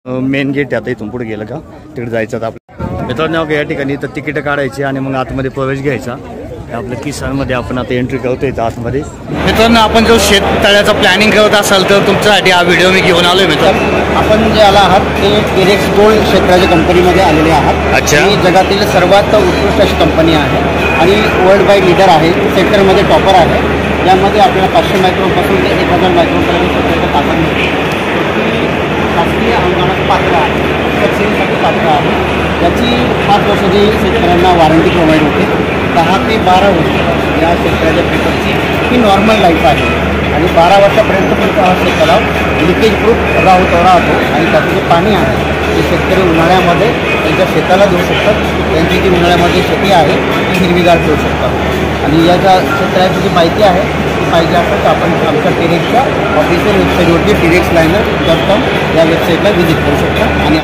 Main gate आहे, आता इथून पुढे गेलं का तिकडे जायचं आपलं मित्रांनो. या ठिकाणी तर तिकीट काढायची आणि मग आतमध्ये प्रवेश घ्यायचा. आपल्या किसानमध्ये आपण आता एंट्री करतोय आतमध्ये. मित्रांनो, आपण जो शेततळ्याचं प्लॅनिंग करत असाल तर तुमच्यासाठी हा व्हिडिओ मी घेऊन आलोय. मित्रांनो, आपण जे आला आहात ते टिरेक्स गोल्ड क्षेत्राच्या कंपनीमध्ये आलेले आहात. अच्छा. ही जगातील सर्वात उत्कृष्ट अशी कंपनी आहे आणि वर्ल्ड वाईड लीडर आहे, सेक्टरमध्ये टॉपर आहे. यामध्ये आपल्याला 500 मायक्रोनपासून ते 1000 मायक्रोनपर्यंत सध्याचं तापमान मिळते. शासकीय अनुदानात पात्र आहे, सबसिडीसाठी पात्र आहे. याची 5 वर्षाची शेतकऱ्यांना वॉरंटी प्रोव्हाइड होते. 10 ते 12 वर्ष या शेतकऱ्याच्या पेपरची ही नॉर्मल लाईफ आहे आणि 12 वर्षापर्यंत पण हा शेततलाव लिकेज प्रूफ राहतो आणि त्याचं जे पाणी आहे ते शेतकरी उन्हाळ्यामध्ये त्यांच्या शेताला देऊ शकतात. त्यांची जी उन्हाळ्यामध्ये शेती आहे ती हिरवीगार ठेवू शकतात. आणि या ज्या शेतकऱ्याची जी माहिती आहे ती पाहिजे असेल तर आपण आमच्या टिरेक्सच्या ऑफिशियल वेबसाईटवरती TirexLiner.com या वेबसाईटला व्हिजिट करू शकता. आणि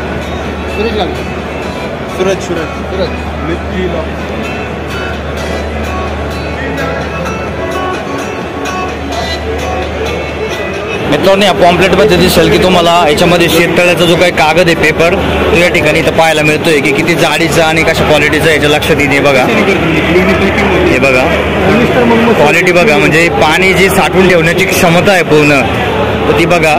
सूरज मित्रांनो, या पॉम्पलेटमध्ये दिसेल की तुम्हाला याच्यामध्ये शेततळ्याचा जो काही कागद आहे पेपर तो या ठिकाणी इथं पाहायला मिळतोय की किती जाडीचा आणि कशा क्वालिटीचा याच्या लक्षात येते. बघा, हे बघा क्वालिटी बघा, म्हणजे पाणी जी साठवून ठेवण्याची क्षमता आहे पूर्ण, तर ती बघा.